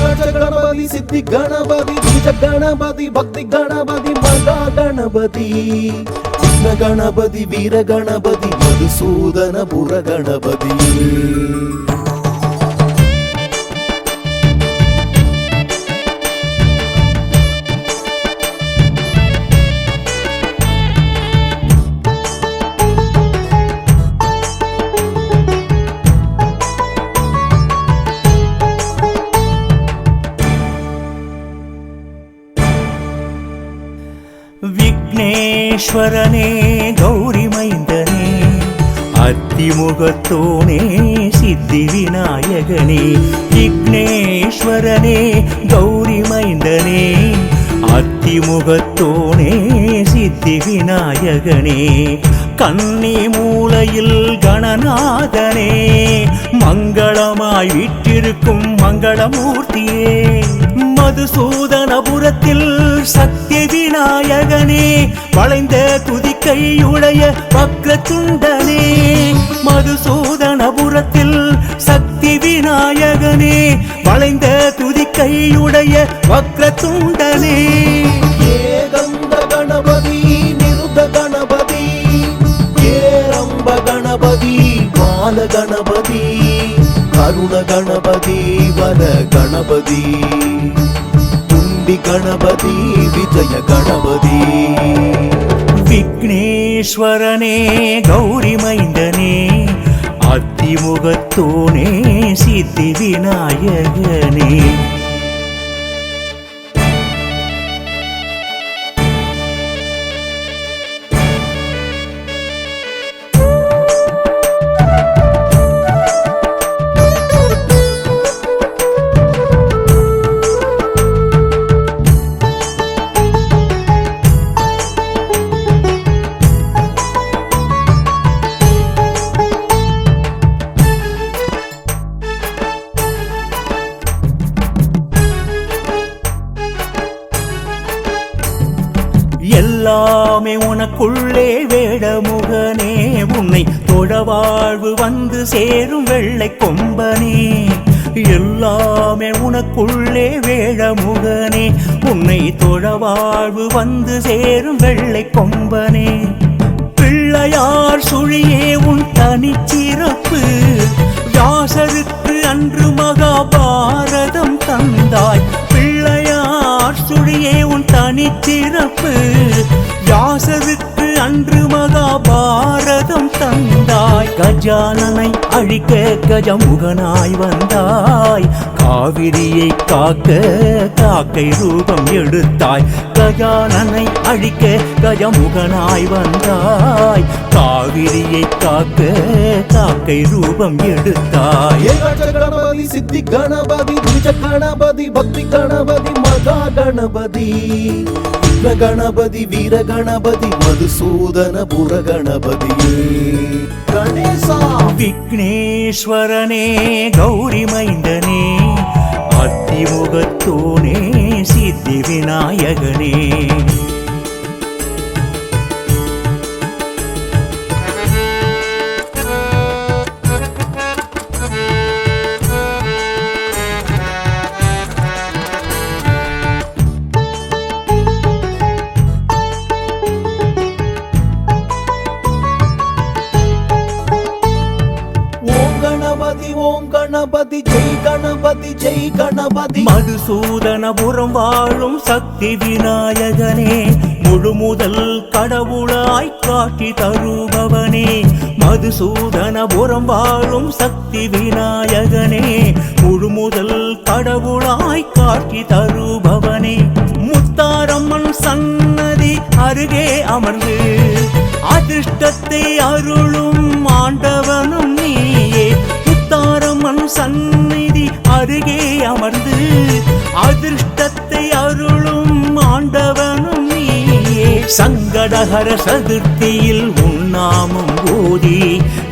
गणपति सिद्धि गणपति बीज गणपति भक्ति गणपति मगा गणपति कृष्ण गणपति वीर गणपति मधुसूदन पुर गणपति विघ्नेश्वरने गौरी मैंदने अत्तिमुगत्तोने सिद्धि विनायकने विघ्नेश्वरने गौरी मैंदने अत्तिमुगत्तोने सिद्धि विनायकने कन्नी मूलैयिल गणनाथने मंगलमाय वीट्टिरुक्कुम मंगलमूर्तिये மதுசூதனபுரத்தில் சக்தி விநாயகனே வளைந்த துதிக்கையுடைய வக்ரதுண்டனே மதுசூதனபுரத்தில் சக்தி விநாயகனே வளைந்த துதிக்கையுடைய வக்ரதுண்டனே ஏகந்த கணபதி நிருத கணபதி ஏரம்ப கணபதி பால கணபதி கருண கணபதி வர் गणपति तुंडी गणपति विजय गणपति विघ्नेश्वरने गौरी मैंदने अत्तिमुगत्तोने सिद्धि विनायकने எல்லாமே உனக்குள்ளே வேடமுகனே உன்னை தொழ வாழ்வு வந்து சேரும் வெள்ளை கொம்பனே எல்லாமே உனக்குள்ளே வேடமுகனே உன்னை தொழ வாழ்வு வந்து சேரும் வெள்ளை கொம்பனே பிள்ளையார் சுழியே உன் தனிச்சிறப்பு வியாசருக்கு அன்று மகாபாரதம் தந்தாய் பிள்ளையார் சுழியே உன் தனிச்சிறப்பு வியாசருக்கு அன்று மகாபாரதம் தந்தாய் கஜானனை அழிக்க கஜமுகனாய் வந்தாய் காவிரியை காக்க காக்கை ரூபம் எடுத்தாய் கஜானனை அழிக்க கஜமுகனாய் வந்தாய் காவிரியை காக்க காக்கை ரூபம் எடுத்தாய் गणपति सिद्धि गणपति बीज गणपति भक्ति गणपति मगा गणपति कृष्ण गणपति वीर गणपति मधुसूदन पुर गणपति गणेशा विघ्नेश्वरने गौरी मैंदने अत्तिमुगत्तोने सिद्धि विनायकने ओम गणपति जय गणपति மதுசூதனபுரம் வாழும் சக்தி விநாயகனே முழுமுதல் கடவுளாய் காட்சி தருபவனே மதுசூதனபுரம் வாழும் சக்தி விநாயகனே முழுமுதல் கடவுளாய் காட்சி தருபவனே முத்தாரம்மன் சன்னதி அருகே அமர்ந்து அதிர்ஷ்டத்தை அருளும் ஆண்டவனும் நீயே முத்தாரம்மன் சந்நிதி அருகே அமர்ந்து அதிர்ஷ்டத்தை அருளும் ஆண்டவனும் நீயே சங்கடஹர சதுர்த்தியில் உன்னாமம் ஓதி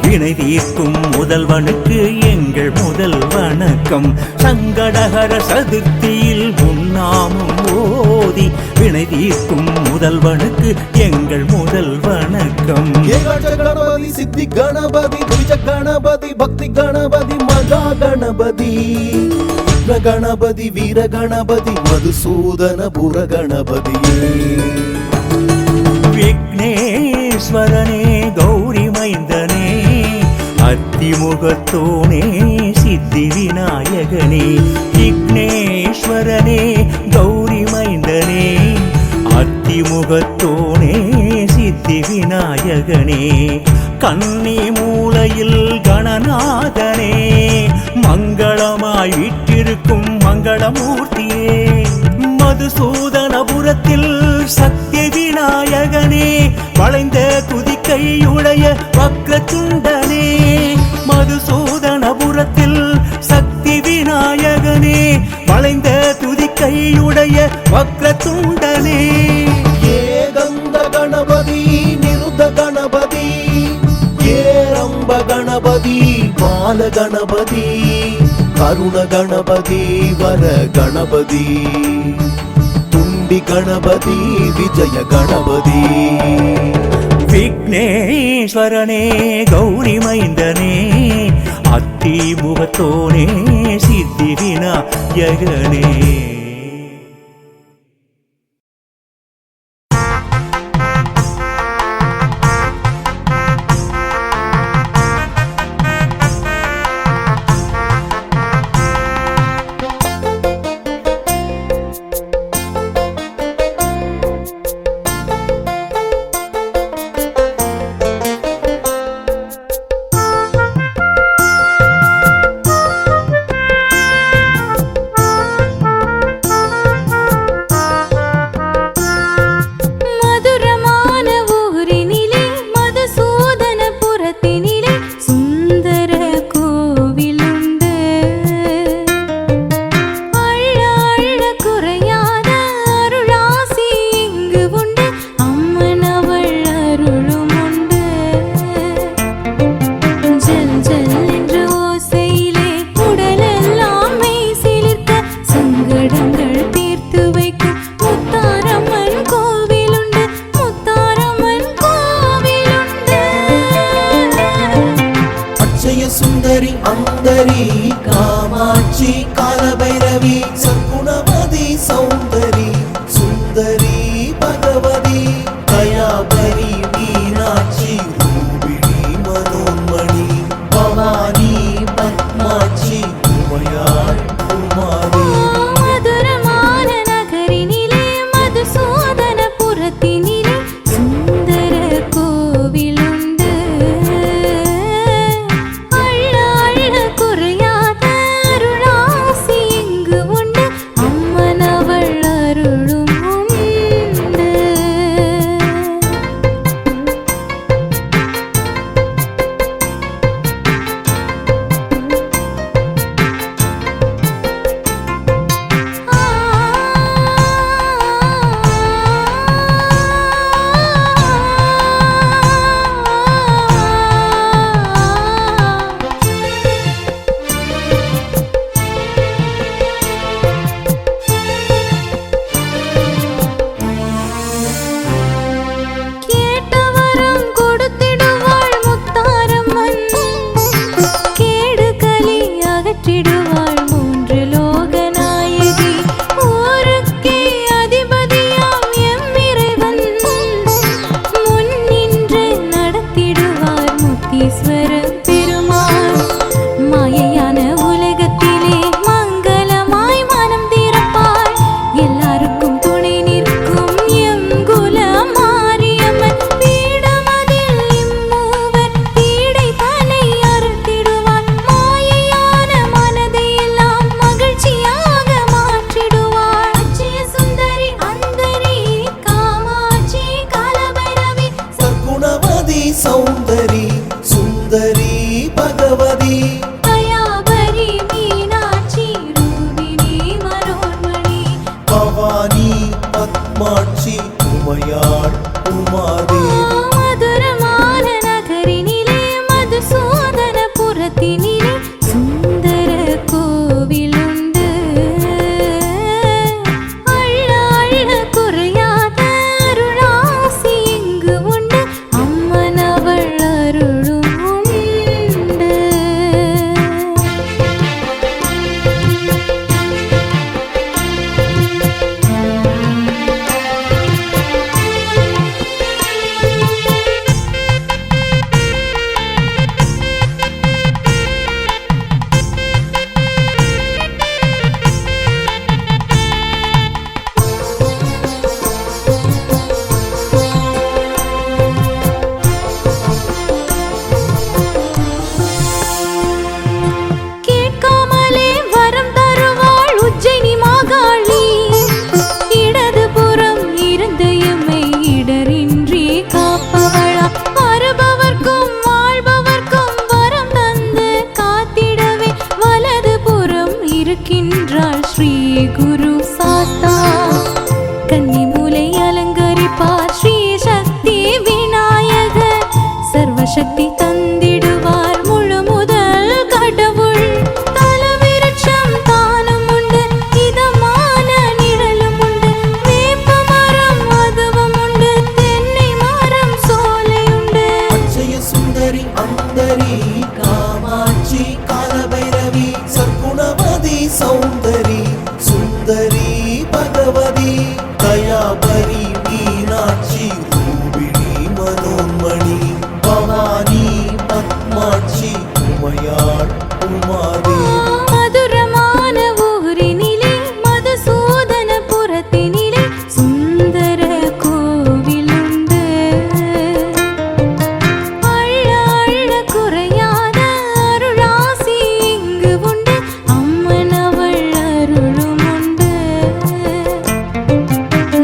வினை தீர்க்கும் முதல்வனுக்கு எங்கள் முதல் வணக்கம் சங்கடஹர சதுர்த்தியில் உன்னாமம் ஓதி வினை தீர்க்கும் முதல்வனுக்கு எங்கள் முதல் வணக்கம் गणपति सिद्धि गणपति बीज गणपति भक्ति गणपति मगा गणपति கணபதி வீர கணபதி மதுசூதனபுர கணபதியே விக்னேஸ்வரனே கௌரி மைந்தனே அத்திமுகத்தோனே சித்தி விநாயகனே விக்னேஸ்வரனே கௌரி மைந்தனே அத்திமுகத்தோனே சித்தி விநாயகனே கன்னி மூலையில் கணநாதனே மங்களமாய் விட்டிருக்கும் மங்களமூர்த்தியே மதுசூதனபுரத்தில் சக்தி விநாயகனே வளைந்த துதிக்கையுடைய வக்ரதுண்டனே மதுசூதனபுரத்தில் சக்தி விநாயகனே வளைந்த துதிக்கையுடைய வக்ரதுண்டனே ஏகந்த கணபதி நிருத கணபதி ஏரம்ப கணபதி பால கணபதி கருண கணபதி வர கணபதி துண்டி கணபதி விஜய கணபதி விக்னேஸ்வரனே கௌரி மைந்தனே அத்திமுகத்தோனே சித்தி விநாயகனே சுந்தரி அந்தரி காமாட்சி காலபைரவி சற்குணவதி சௌந்தரி சுந்தரி பகவதி கயாபரி மீனாட்சி ரூபிணி மனோன்மணி பவானி பத்மாட்சி உமையாள் குமாரி மதுரமான நகரினிலே மதுசூதனபுரத்தினிலே சுந்தர கோவிலுண்டு அள்ள அள்ள குறையாத அருளாசி இங்கு உண்டு தந்திடுவார் ஸ்ரீ குரு சாஸ்தா. கன்னிமூலை அலங்கரிப்பார் ஸ்ரீ சக்தி விநாயகர். சர்வசக்தி தந்திடுவார் முழு முதல் கடவுள். தலவிருட்சம் தானும் உண்டு, இதமான நிழலும் உண்டு. வேப்ப மரம் அதுவும் உண்டு, தென்னை மரம் சோலை உண்டு. அட்சய சுந்தரி அந்தரி காமாட்சி காலபைரவி சற்குணவதி சௌந்தரி சுந்தரி பகவதி தயாபரி மீனாட்சி ரூபிணி மனோன்மணி பவானி பத்மாட்சி உமையாள் உமாதேவி. மதுரமான ஊரினிலே மதுசூதனபுரத்தினிலே சுந்தர கோவிலுண்டு. அள்ள அள்ள குறையாத அருளாசி இங்கு உண்டு, அம்மன் அவள் அருளும் உண்டு.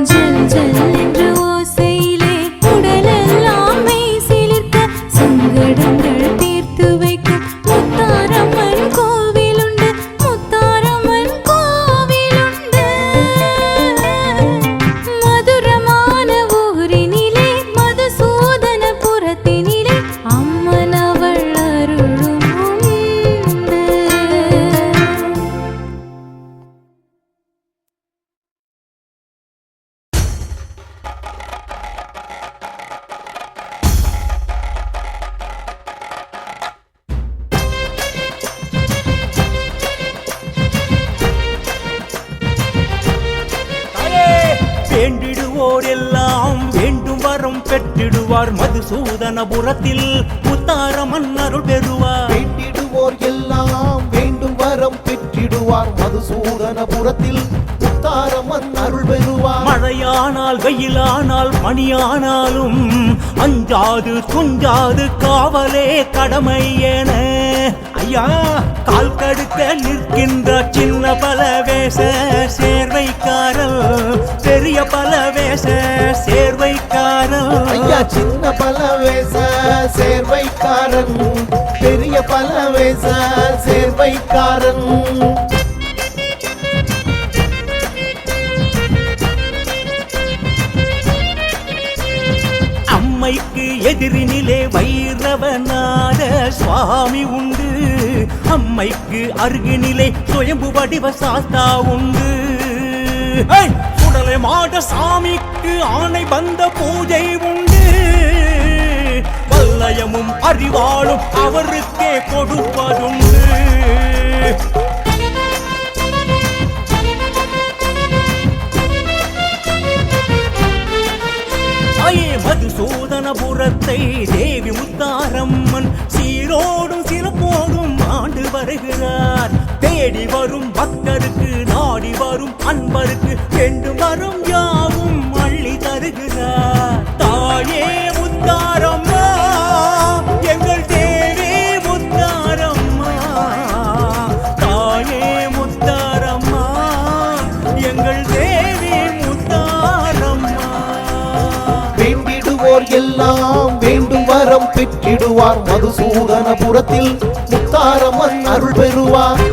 ஜல் ஜல் என்ற ஓசையிலே உடலெல்லாம் மெய் சிலிர்க்க சங்கடங்கள் தீர்த்து வைக்கும் முத்தாரம்மன் கோவிலுண்டு, முத்தாரம்மன் கோவிலுண்டு. மதுரமான ஊரினிலே மதுசூதனபுரத்தினிலே அம்மன் அவள் அருளும் உண்டு. வேண்டிடுவோர் எல்லாம் வேண்டும் வரம் பெற்றிடுவார் மதுசூதனபுரத்தில் முத்தாரம்மன் அருள் பெறுவார். வேண்டிடுவோர் எல்லாம் வேண்டும் வரம் பெற்றிடுவார் மதுசூதனபுரத்தில் முத்தாரம்மன் அருள் பெறுவார். மழையானால் வெயிலானால் மணியானாலும் அஞ்சாது துஞ்சாது காவலே கடமை என ஐயா கால் கடுக்க நிற்கின்ற சின்ன பலவேச சேர்வைக்காரல் பெரிய பலவேச சேர்வைக்காரல். ஐயா சின்ன பலவேச சேர்வைக்காரன் பெரிய பலவேச சேர்வைக்காரன். அம்மைக்கு எதிரினிலே வைரவநாத சுவாமி உண்டு. அம்மைக்கு அருகினிலே சுயம்பு வடிவ சாஸ்தா உண்டு. சுடலை மாட சாமிக்கு ஆணை பந்த பூஜை உண்டு. வல்லயமும் அறிவாளும் அவருக்கே கொடுப்பதுண்டு. மதுசூதனபுரத்தை தேவி முத்தாரம்மன் சீரோடும் சிறப்போடும் ஆண்டு வருகிறார். தேடி வரும் பக்தருக்கு நாடி வரும் அன்பருக்கு வேண்டும் வரும் யாவும் அள்ளி தருகிறார். தாயே முத்தாரம்மா எங்கள் தேவி முத்தாரம்மா, தாயே முத்தாரம்மா எங்கள் தேவி முத்தாரம்மா. வேண்டிடுவோர் எல்லாம் வேண்டும் வரம் பெற்றிடுவார் மதுசூதனபுரத்தில் முத்தாரம்மன் அருள் பெறுவார்.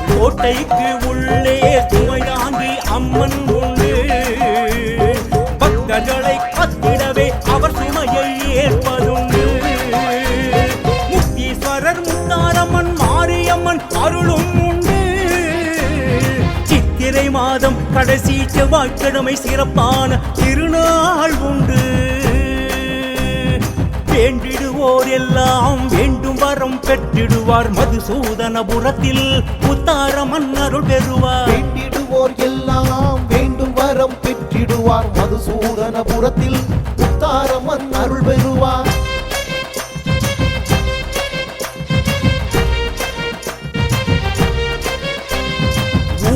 கோட்டைக்கு உள்ளே சுமையாங்கி அம்மன் உண்டு. பக்தர்களை கத்திடவே அவர் சுமையை ஏற்பதுண்டு. முக்தீஸ்வரர் முத்தாரம்மன் மாரியம்மன் அருளும் உண்டு. சித்திரை மாதம் கடைசி செவ்வாய்க்கிழமை சிறப்பான திருநாள் உண்டு. வேண்டிடுவோர் எல்லாம் வேண்டும் வரம் பெற்றிடுவார் மதுசூதனபுரத்தில் முத்தாரம்மன் அருள் பெறுவார். வேண்டிடுவோர் எல்லாம் வேண்டும் வரம் பெற்றிடுவார் மதுசூதனபுரத்தில் முத்தாரம்மன் அருள் பெறுவார்.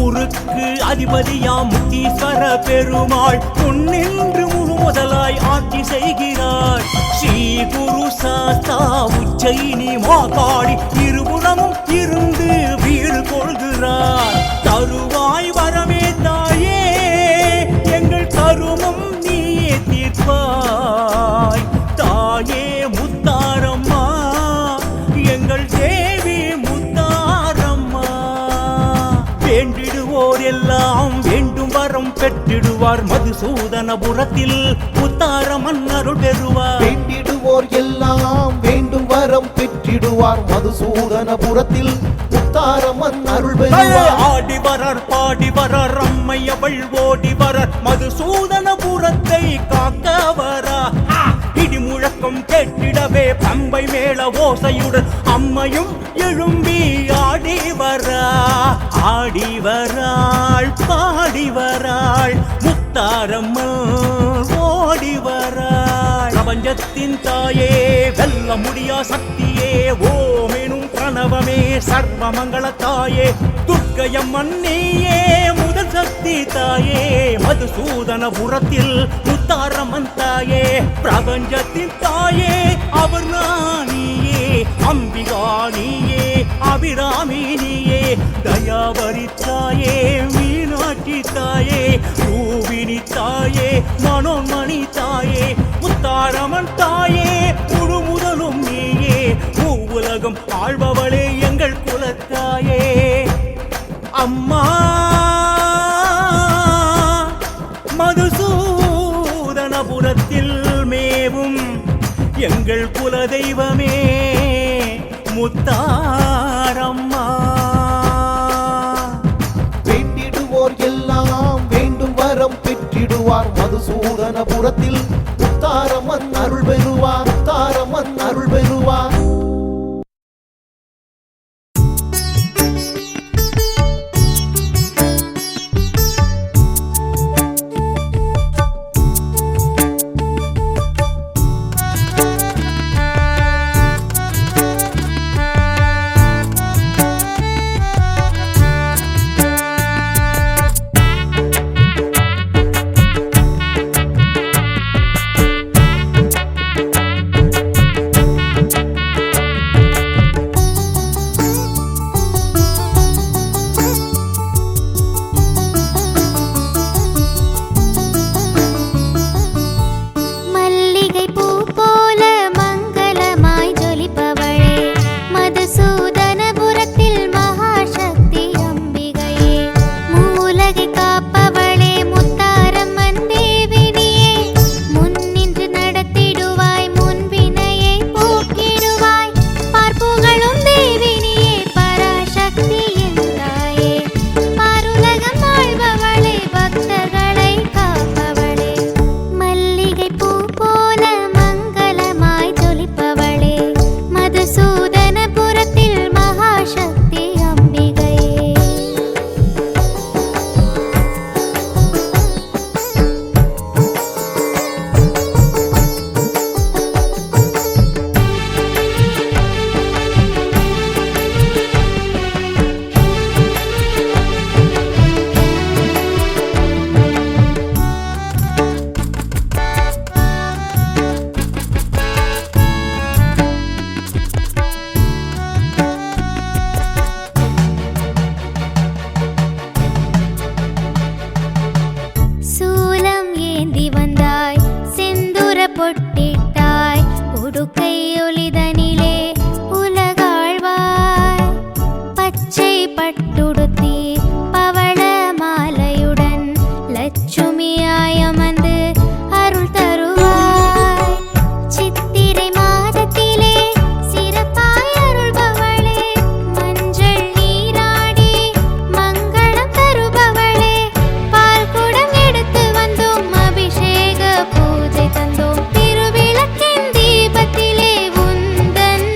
ஊருக்கு அதிபதியாம் முத்தீஸ்வர பெருமாள் முன்னின்று முழு முதலாய் ஆட்சி செய்கிறார். ஸ்ரீ குரு சாஸ்தா உச்சைனி மாகாளி இருபுறமும் இருந்து வீடு கொள்கிறார். தருவாய் வரமே தாயே எங்கள் தருமம் நீயே தீர்ப்பாய். தாயே முத்தார வரம் பெற்றிடுவார் மதுசூதனபுரத்தில் முத்தார மன்னருள் பெறுவார். வேண்டிடுவோர் எல்லாம் வேண்டும் வரம் பெற்றிடுவார் மதுசூதனபுரத்தில் முத்தாரம்மன் அருள் பெறுவார். ஆடி வரர் பாடி வரர் அம்மையவள் ஓடி வரர் மதுசூதனபுரத்தை காக்க வரா. இடி முழக்கம் கேட்டிடவே பம்பை மேல ஓசையுடன் அம்மையும் எழும்பி ஆடி வரா. ஆடி வராள் பாடி வராள் முத்தாரம்மன் ஓடி வராள். பிரபஞ்சத்தின் தாயே வெல்ல முடியா சக்தியே ஓமெனும் கணவமே சர்வமங்கள தாயே துர்க்கையம்மன் நீயே முதல் சக்தி தாயே மதுசூதனபுரத்தில் முத்தாரம்மன் தாயே பிரபஞ்சத்தின் தாயே அவர் நீயே அம்பிகா நீயே அபிராமி நீயே தயாவரி தாயே மீனாட்சி தாயே ரூபினி தாயே மனோன்மணி தாயே முத்தாரம்மன் தாயே முழு முதலும் நீயே உலகம் ஆழ்பவளே எங்கள் குலத்தாயே. அம்மா மதுசூதனபுரத்தில் மேவும் எங்கள் குலதெய்வமே முத்தாரம்மா. வேண்டிடுவோர் எல்லாம் வேண்டும் வரம் பெற்றிடுவார் மதுசூதனபுரத்தில் முத்தாரம்மன் அருள் பெறுவார். முத்தாரம்மன் அருள் பெறுவார். பொட்டிட்டாய் உடுக்கை ஒளிதனிலே உலகாழ்வாய் பச்சை பட்டுடுத்தி பவள மாலையுடன் லட்சுமியாய் அமர்ந்து அருள் தருவாய். சித்திரை மாதத்திலே சிறப்பாய் அருள்பவளே மஞ்சள் நீராடி மங்களம் தருபவளே பால் குடம் எடுத்து வந்தோம் அபிஷேக பூஜை தந்தோம் திருவிளக்கின் தீபத்திலே உந்தன்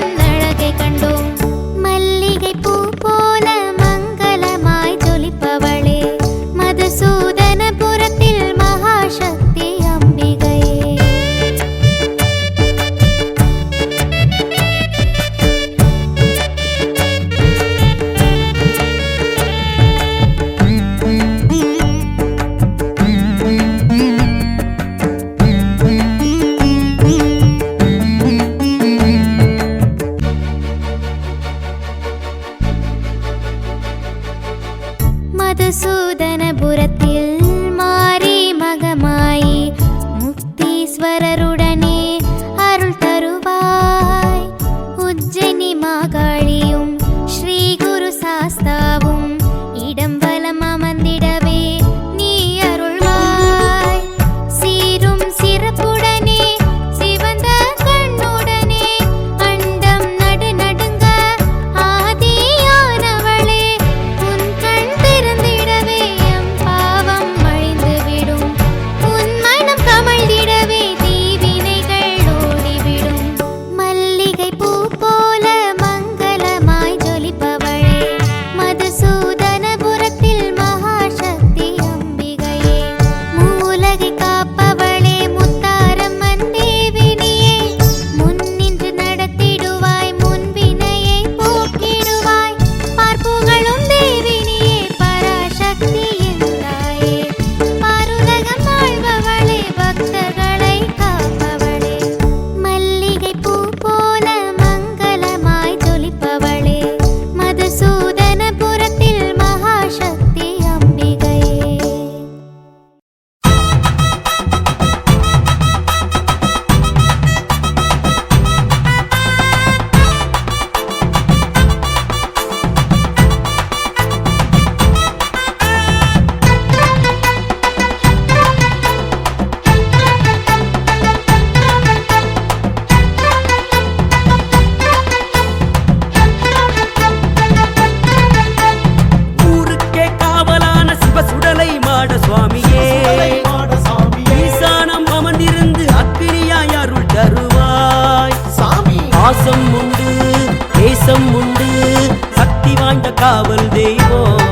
காவல் தெய்வம்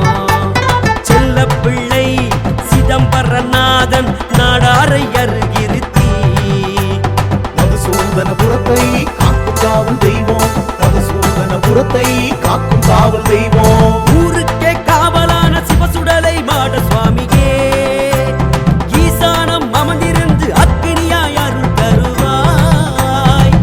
செல்ல பிள்ளை சிதம்பரநாதன் நாடாரை அருகிருத்தி மதுசூதனபுரத்தை காக்கும் காவல் தெய்வம் மதுசூதனபுரத்தை காக்கும் காவல் தெய்வம் ஊருக்கே காவலான சிவசுடலை மாட சுவாமியே ஈசானம் அமர்ந்திருந்து அக்கினியாய் அருள் தருவாய்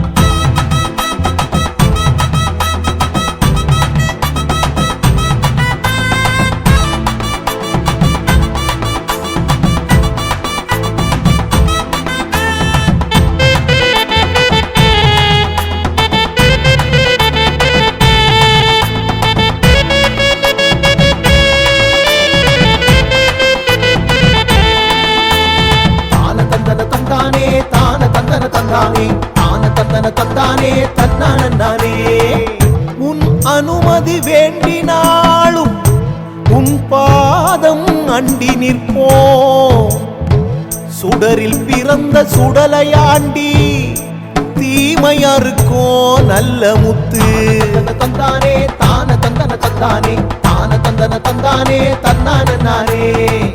தந்தானே தன்னானே உன் அனுமதி வேண்டினாலும் உன் பாதம் அண்டி நிற்போம் சுடரில் பிறந்த சுடலையாண்டி தீமையாருக்கோ நல்ல முத்து தந்தானே தான தந்தன தந்தானே தான தந்தன தந்தானே தன்னானே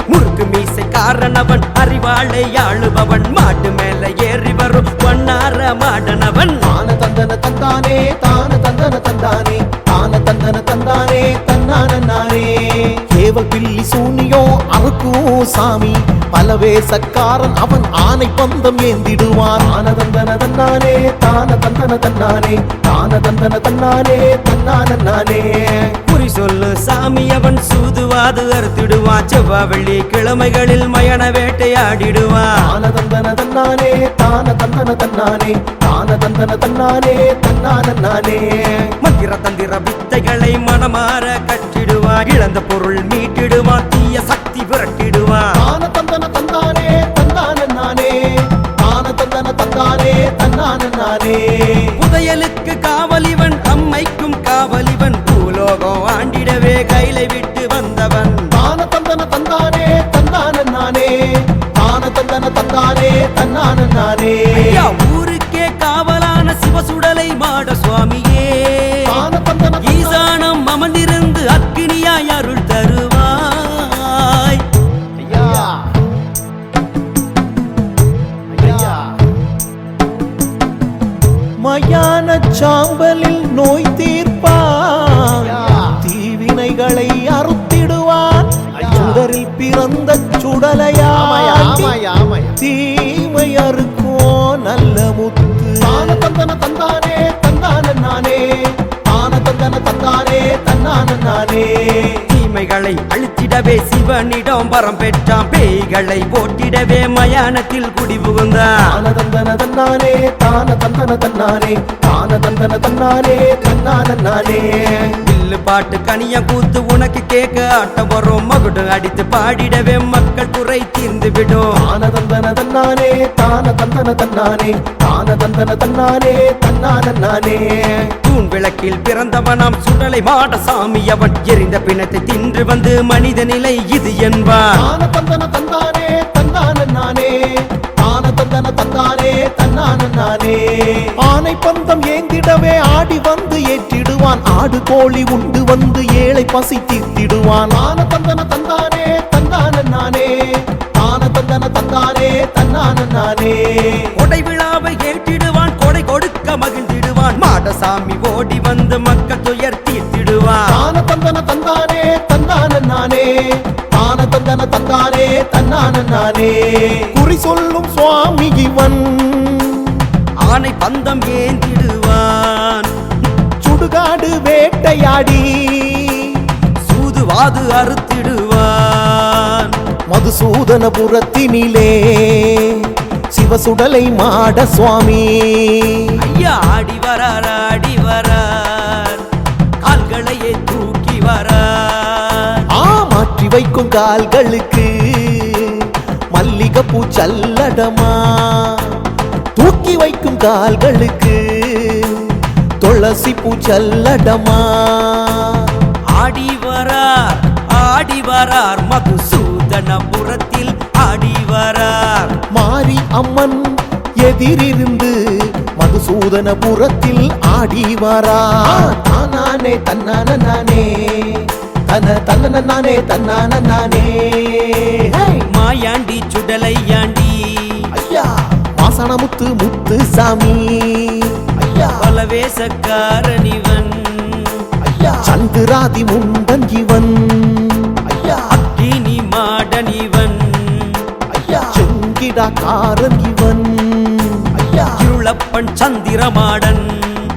முறுக்கு மீசை காரணவன் அறிவாளை ஆளுபவன் மாட்டு மேல ஏறி வரும் பொன்னார மாடனவன் தான தந்தன தந்தானே தான தந்தன தந்தானே தான தந்தன தந்தானே தன்னானே கேவல் பில்லி சூனியோ அறுக்கும் சாமி பலவேசக்காரன் அவன் ஆனை பந்தம் ஏந்திடுவான் தான தந்தன தன்னானே தான தந்தன தன்னானே தான தந்தன தன்னானே தன்னானே குறி சொல்லு சாமி அவன் சூதுவாது அறுத்திடுவான் செவ்வா வெள்ளி கிழமைகளில் மயண வேட்டையாடிடுவான் தான தந்தன தன்னானே தான தந்தன தன்னானே தான தந்தன தன்னானே தன்னானே மந்திர தந்திர வித்தைகளை மனமாற கற்றிடுவான் இழந்த பொருள் மீட்டிடுவான் தீய சக்தி விரட்டிடுவான் தான தந்தன தந்தானே தன்னானே தான தந்தன தந்தானே தன்னானே புதையலுக்கு காவலிவன் அம்மைக்கும் காவலிவன் பூலோகம் ஆண்டிடவே கைலை விட்டு வந்தவன் தான தந்தன தந்தானே தன்னானே தான தந்தன தந்தானே தன்னானே ஐயா, ஊருக்கே காவலான சிவசுடலை மாட சுவாமியே தான தந்தன ஈசானம் அமர்ந்திருந்து அக்கினியாய் அருள் தருவாய் ஐயா ஐயா மயான சாம்பலில் நோய் தீர்ப்பான் தீவினைகளை அறுத்திடுவான் சுடரில் பிறந்த சுடலையா தீமை அறுக்கோ நல்ல முத்து தான தந்தன தந்தானே தன்னானே தான தந்தன தந்தானே தன்னானே தீமைகளை அழித்திடவே சிவனிடம் வரம் பெற்றான் பேய்களை ஓட்டிடவே மயானத்தில் குடி புகுந்தான் தான தந்தன தன்னானே தான தந்தன தன்னானே தான தந்தன தன்னானே தன்னானே வில்லு பாட்டு கனிய கூத்து உனக்கு கேட்க ஆட்டம் வரும் மகுடு அடித்து பாடிடவே மக்கள் குறை தீர்ந்து விடும் தான தந்தன தன்னானே தான தந்தன தன்னானே தான தந்தன தன்னானே தன்னானே தூண் விளக்கில் பிறந்தவனாம் சுடலை மாட சாமி அவன் எரிந்த பிணத்தை தின்று வந்து மனித நிலை இது என்பான் தான தந்தன தந்தானே தன்னானே தான தந்தன தந்தானே தன்னானே ஆனை பந்தம் ஏந்திடவே ஆடி வந்து ஏற்றிடுவான் ஆடு கோழி உண்டு வந்து ஏழை பசி தீர்த்திடுவான் தான தந்தன தந்தானே தன்னானே தான தந்தன தந்தானே தன்னானே கொடை விழாவை ஏற்றிடுவான் கொடை கொடுக்க மகிழ்ந்திடுவான் மாடசாமி ஓடி வந்து மக்கள் துயர் தீர்த்திடுவான் தான தந்தன தந்தானே தன்னானே தான தந்தன தந்தானே தன்னானே குறி சொல்லும் சுவாமி இவன் ஆனை பந்தம் ஏந்திடுவான் சுடுகாடு வேட்டையாடி சூதுவாது அறுத்திடுவான் மதுசூதனபுரத்தினிலே சிவசுடலை மாட சுவாமி ஐயா ஆடி வரார் கால்களையே தூக்கி வரார் மாற்றி வைக்கும் கால்களுக்கு மல்லிகைப்பூ சல்லடமா தூக்கி வைக்கும் கால்களுக்கு துளசி பூ சல்லடமா ஆடி வரார் மதுசூதனபுரத்தில் ஆடி வரார் மாரி அம்மன் எதிரிருந்து மதுசூதனபுரத்தில் ஆடி வரா தானானே தன்னானே தன தந்தன நானே தன்னான நானே மாயாண்டி சுடலையாண்டி ஐயா மாசான முத்து முத்து சாமி ஐயா பலவேசக்காரனிவன் ஐயா சந்திராதி முண்டன் இவன் ஐயா அக்கினி மாடனிவன் ஐயா செங்கிடாக்காரன் இவன் ஐயா இருளப்பன் சந்திரமாடன்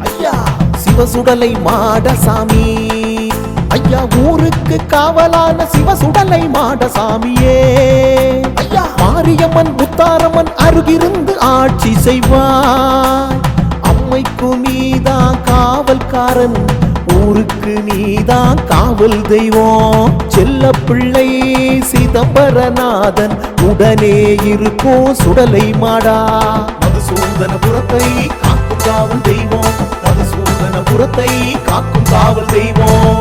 ஐயா சிவசுடலை மாடசாமி ஐயா ஊருக்கு காவலான சிவசுடலை மாடசாமியே ஐயா மாரியம்மன் முத்தாரம்மன் அருகிருந்து ஆட்சி செய்வாய் அம்மைக்கு நீதான் காவல்காரன் ஊருக்கு நீதான் காவல் தெய்வம் செல்ல பிள்ளை சிதம்பரநாதன் உடனே இருக்கோ சுடலை மாடா மதுசூதனபுரத்தை காக்கும் காவல் தெய்வம் மதுசூதனபுரத்தை காக்கும் காவல் தெய்வம்